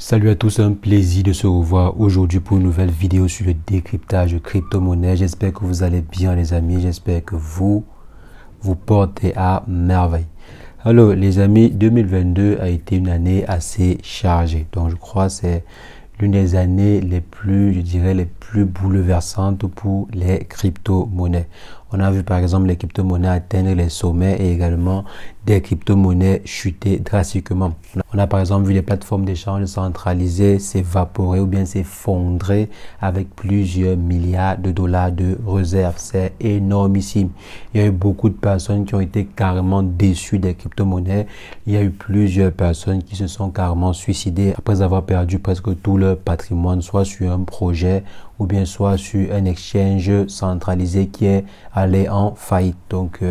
Salut à tous, un plaisir de se revoir aujourd'hui pour une nouvelle vidéo sur le décryptage de crypto-monnaie. J'espère que vous allez bien les amis, j'espère que vous portez à merveille. Alors les amis, 2022 a été une année assez chargée. Donc je crois que c'est l'une des années les plus, les plus bouleversantes pour les crypto-monnaies. On a vu par exemple les crypto-monnaies atteindre les sommets et également des crypto-monnaies chuter drastiquement. On a par exemple vu les plateformes d'échange centralisées s'évaporer ou bien s'effondrer avec plusieurs milliards de dollars de réserves. C'est énormissime. Il y a eu beaucoup de personnes qui ont été carrément déçues des crypto-monnaies. Il y a eu plusieurs personnes qui se sont carrément suicidées après avoir perdu presque tout leur patrimoine, soit sur un projet ou bien soit sur un exchange centralisé qui est allé en faillite. Donc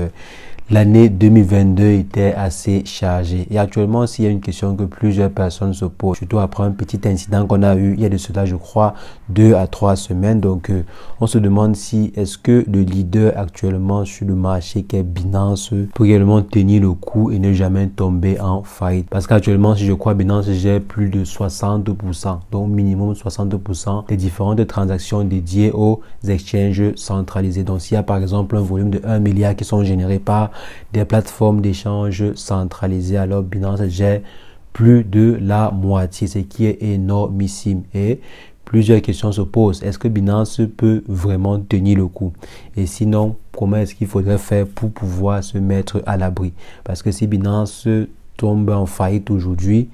l'année 2022 était assez chargée. Et actuellement, s'il y a une question que plusieurs personnes se posent, surtout après un petit incident qu'on a eu, il y a de cela, je crois, 2 à 3 semaines. Donc, on se demande si est-ce que le leader actuellement sur le marché qui est Binance peut réellement tenir le coup et ne jamais tomber en faillite. Parce qu'actuellement, si je crois, Binance gère plus de 60%, donc minimum 60% des différentes transactions dédiées aux exchanges centralisés. Donc, s'il y a par exemple un volume de 1 milliard qui sont générés par des plateformes d'échange centralisées, alors Binance gère plus de la moitié, ce qui est énormissime. Et plusieurs questions se posent. Est-ce que Binance peut vraiment tenir le coup? Et sinon, comment est-ce qu'il faudrait faire pour pouvoir se mettre à l'abri? Parce que si Binance tombe en faillite aujourd'hui,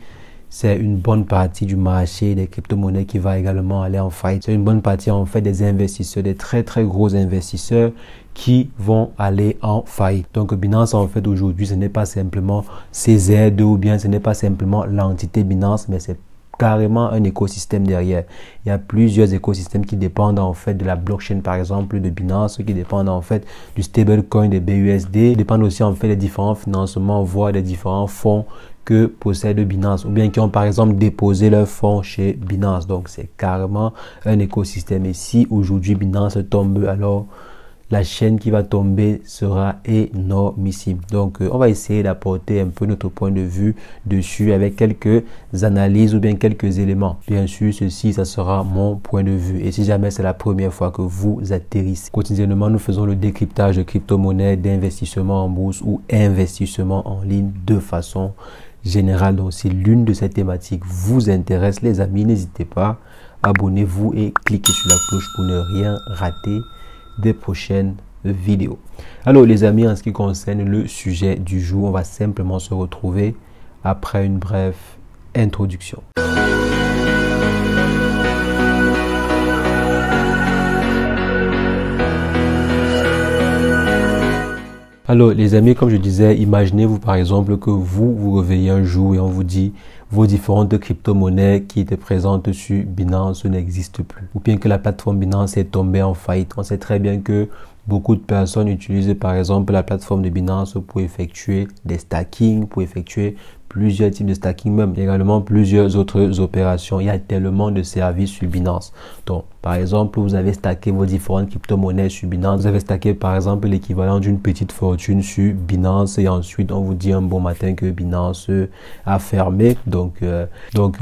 c'est une bonne partie du marché des crypto-monnaies qui va également aller en faillite. C'est une bonne partie en fait des investisseurs, des très gros investisseurs qui vont aller en faillite. Donc Binance en fait aujourd'hui, ce n'est pas simplement CZ ou bien ce n'est pas simplement l'entité Binance, mais c'est carrément un écosystème derrière. Il y a plusieurs écosystèmes qui dépendent en fait de la blockchain par exemple de Binance, qui dépendent en fait du stablecoin de BUSD, dépendent aussi en fait des différents financements, voire des différents fonds que possède Binance, ou bien qui ont par exemple déposé leurs fonds chez Binance. Donc c'est carrément un écosystème. Et si aujourd'hui Binance tombe, alors la chaîne qui va tomber sera énormissime. Donc on va essayer d'apporter un peu notre point de vue dessus avec quelques analyses ou bien quelques éléments. Bien sûr, ceci, ça sera mon point de vue. Et si jamais c'est la première fois que vous atterrissez, quotidiennement, nous faisons le décryptage de crypto-monnaies, d'investissement en bourse ou investissement en ligne de façon générale. Donc si l'une de ces thématiques vous intéresse, les amis, n'hésitez pas, abonnez-vous et cliquez sur la cloche pour ne rien rater des prochaines vidéos. Alors les amis, en ce qui concerne le sujet du jour, on va simplement se retrouver après une brève introduction. Alors les amis, comme je disais, imaginez-vous par exemple que vous vous réveillez un jour et on vous dit vos différentes crypto-monnaies qui étaient présentes sur Binance n'existent plus. Ou bien que la plateforme Binance est tombée en faillite. On sait très bien que beaucoup de personnes utilisent par exemple la plateforme de Binance pour effectuer des stacking, pour effectuer plusieurs types de stacking, même également plusieurs autres opérations. Il y a tellement de services sur Binance. Donc, par exemple, vous avez stacké vos différentes crypto-monnaies sur Binance. Vous avez stacké par exemple l'équivalent d'une petite fortune sur Binance et ensuite on vous dit un bon matin que Binance a fermé. Donc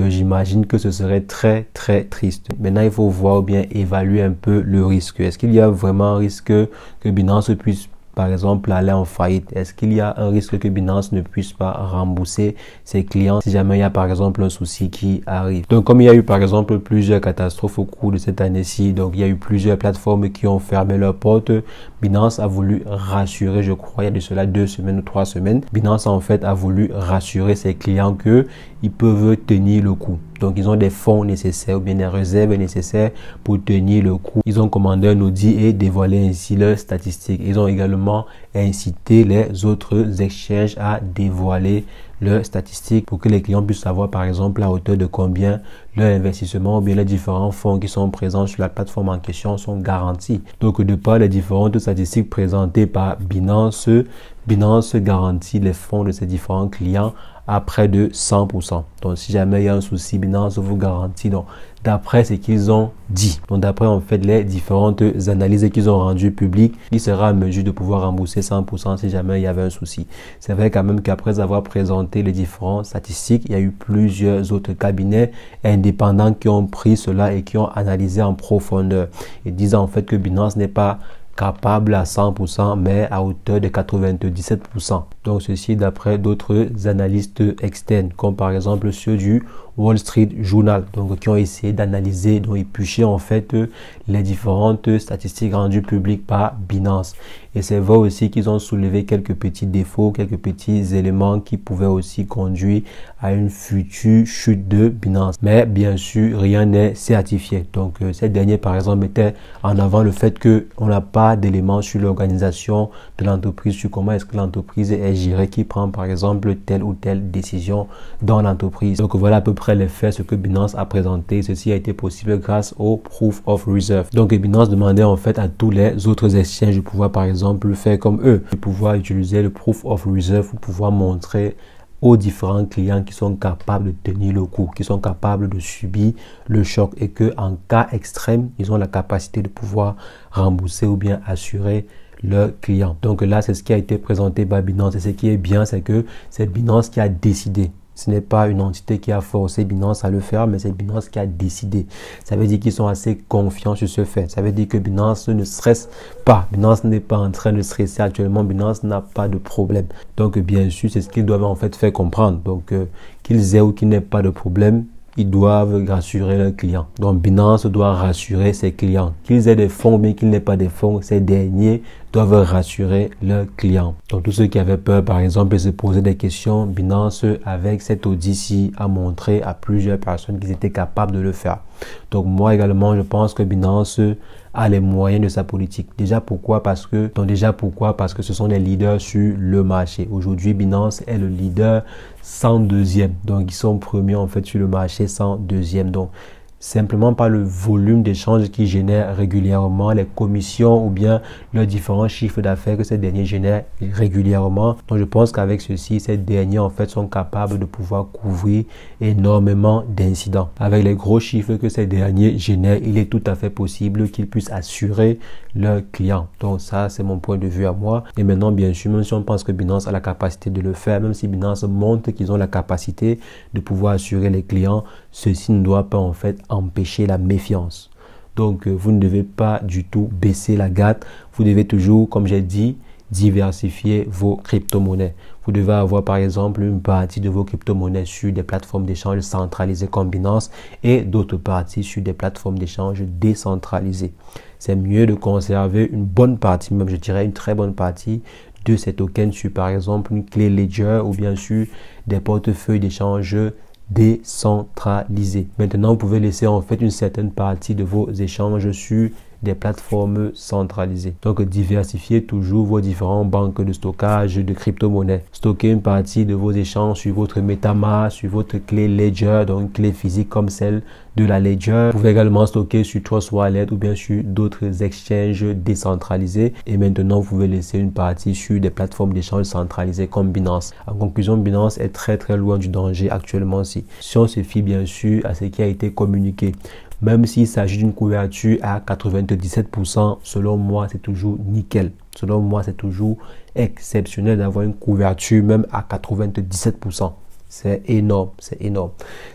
j'imagine que ce serait très triste. Maintenant, il faut voir ou bien évaluer un peu le risque. Est-ce qu'il y a vraiment un risque que Binance puisse par exemple aller en faillite? Est-ce qu'il y a un risque que Binance ne puisse pas rembourser ses clients si jamais il y a par exemple un souci qui arrive? Donc comme il y a eu par exemple plusieurs catastrophes au cours de cette année-ci, donc il y a eu plusieurs plateformes qui ont fermé leurs portes, Binance a voulu rassurer, je crois il y a de cela 2 semaines ou 3 semaines, Binance en fait a voulu rassurer ses clients que ils peuvent tenir le coup. Donc ils ont des fonds nécessaires ou bien des réserves nécessaires pour tenir le coup. Ils ont commandé un audit et dévoilé ainsi leurs statistiques. Ils ont également incité les autres exchanges à dévoiler leurs statistiques pour que les clients puissent savoir par exemple à hauteur de combien leur investissement ou bien les différents fonds qui sont présents sur la plateforme en question sont garantis. Donc de par les différentes statistiques présentées par Binance, Binance garantit les fonds de ses différents clients à près de 100%. Donc, si jamais il y a un souci, Binance vous garantit. Donc, d'après ce qu'ils ont dit, donc d'après en fait les différentes analyses qu'ils ont rendues publiques, il sera en mesure de pouvoir rembourser 100% si jamais il y avait un souci. C'est vrai quand même qu'après avoir présenté les différentes statistiques, il y a eu plusieurs autres cabinets indépendants qui ont pris cela et qui ont analysé en profondeur et disant en fait que Binance n'est pas capable à 100%, mais à hauteur de 97%. Donc, ceci d'après d'autres analystes externes, comme par exemple ceux du Wall Street Journal, donc qui ont essayé d'analyser, donc éplucher en fait les différentes statistiques rendues publiques par Binance. Et c'est vrai aussi qu'ils ont soulevé quelques petits défauts, quelques petits éléments qui pouvaient aussi conduire à une future chute de Binance. Mais bien sûr, rien n'est certifié. Donc, ces derniers, par exemple, mettaient en avant le fait qu'on n'a pas d'éléments sur l'organisation de l'entreprise, sur comment est-ce que l'entreprise est gérée, qui prend par exemple telle ou telle décision dans l'entreprise. Donc, voilà à peu près les faits, ce que Binance a présenté. Ceci a été possible grâce au Proof of Reserve. Donc, Binance demandait en fait à tous les autres exchanges de pouvoir par exemple faire comme eux, de pouvoir utiliser le Proof of Reserve pour pouvoir montrer aux différents clients qui sont capables de tenir le coup, qui sont capables de subir le choc et que en cas extrême, ils ont la capacité de pouvoir rembourser ou bien assurer leurs clients. Donc là, c'est ce qui a été présenté par Binance et ce qui est bien, c'est que c'est Binance qui a décidé. Ce n'est pas une entité qui a forcé Binance à le faire, mais c'est Binance qui a décidé. Ça veut dire qu'ils sont assez confiants sur ce fait. Ça veut dire que Binance ne stresse pas. Binance n'est pas en train de stresser actuellement. Binance n'a pas de problème. Donc, bien sûr, c'est ce qu'ils doivent en fait faire comprendre. Donc, qu'ils aient ou qu'ils n'aient pas de problème, ils doivent rassurer leurs clients. Donc, Binance doit rassurer ses clients. Qu'ils aient des fonds, mais qu'ils n'aient pas de fonds, ces derniers doivent rassurer leurs clients. Donc, tous ceux qui avaient peur, par exemple, se poser des questions, Binance, avec cette audit-ci, a montré à plusieurs personnes qu'ils étaient capables de le faire. Donc, moi également, je pense que Binance a les moyens de sa politique. Déjà, pourquoi? Parce que ce sont des leaders sur le marché. Aujourd'hui, Binance est le leader 102e. Donc, ils sont premiers en fait sur le marché 102e. Donc, simplement par le volume d'échanges qu'ils génèrent régulièrement, les commissions ou bien leurs différents chiffres d'affaires que ces derniers génèrent régulièrement. Donc, je pense qu'avec ceci, ces derniers en fait sont capables de pouvoir couvrir énormément d'incidents. Avec les gros chiffres que ces derniers génèrent, il est tout à fait possible qu'ils puissent assurer leurs clients. Donc, ça, c'est mon point de vue à moi. Et maintenant, bien sûr, même si on pense que Binance a la capacité de le faire, même si Binance montre qu'ils ont la capacité de pouvoir assurer les clients, ceci ne doit pas en fait empêcher la méfiance. Donc, vous ne devez pas du tout baisser la garde. Vous devez toujours, comme j'ai dit, diversifier vos crypto-monnaies. Vous devez avoir par exemple une partie de vos crypto-monnaies sur des plateformes d'échange centralisées comme Binance et d'autres parties sur des plateformes d'échange décentralisées. C'est mieux de conserver une bonne partie, même je dirais une très bonne partie de ces tokens sur par exemple une clé Ledger ou bien sur des portefeuilles d'échange décentralisés. Maintenant, vous pouvez laisser en fait une certaine partie de vos échanges sur des plateformes centralisées. Donc, diversifiez toujours vos différentes banques de stockage de crypto-monnaies. Stockez une partie de vos échanges sur votre MetaMask, sur votre clé Ledger, donc une clé physique comme celle de la Ledger. Vous pouvez également stocker sur Trust Wallet ou bien sur d'autres exchanges décentralisés. Et maintenant, vous pouvez laisser une partie sur des plateformes d'échange centralisées comme Binance. En conclusion, Binance est très loin du danger actuellement. Si on se fie bien sûr à ce qui a été communiqué, même s'il s'agit d'une couverture à 97%, selon moi, c'est toujours nickel. Selon moi, c'est toujours exceptionnel d'avoir une couverture même à 97%. C'est énorme, c'est énorme.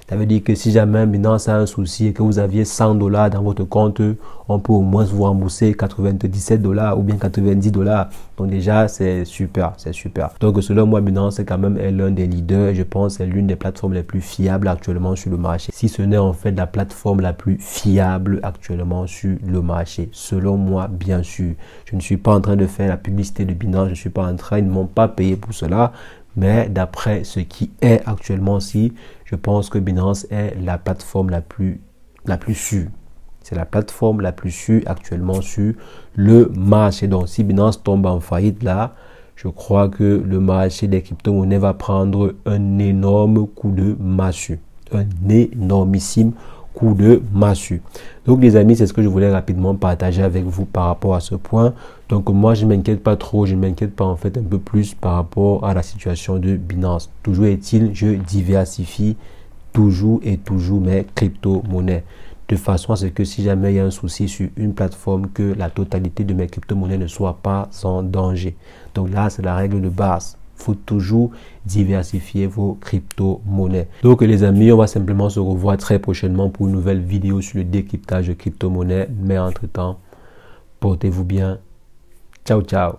Ça veut dire que si jamais Binance a un souci et que vous aviez $100 dans votre compte, on peut au moins vous rembourser $97 ou bien $90. Donc déjà, c'est super, c'est super. Donc selon moi, Binance est quand même l'un des leaders et je pense que c'est l'une des plateformes les plus fiables actuellement sur le marché. Si ce n'est en fait la plateforme la plus fiable actuellement sur le marché. Selon moi, bien sûr. Je ne suis pas en train de faire la publicité de Binance, je ne suis pas en train, ils ne m'ont pas payé pour cela. Mais d'après ce qui est actuellement aussi, je pense que Binance est la plateforme la plus sûre. C'est la plateforme la plus sûre actuellement sur le marché. Donc, si Binance tombe en faillite là, je crois que le marché des crypto-monnaies va prendre un énorme coup de massue. Un énormissime coup de massue. Donc les amis, c'est ce que je voulais rapidement partager avec vous par rapport à ce point. Donc moi, je ne m'inquiète pas trop, je ne m'inquiète pas en fait un peu plus par rapport à la situation de Binance. Toujours est-il, je diversifie toujours et toujours mes crypto-monnaies. De façon à ce que si jamais il y a un souci sur une plateforme, que la totalité de mes crypto-monnaies ne soit pas en danger. Donc là, c'est la règle de base. Il faut toujours diversifier vos crypto-monnaies. Donc les amis, on va simplement se revoir très prochainement pour une nouvelle vidéo sur le décryptage de crypto-monnaies. Mais entre-temps, portez-vous bien. Ciao, ciao.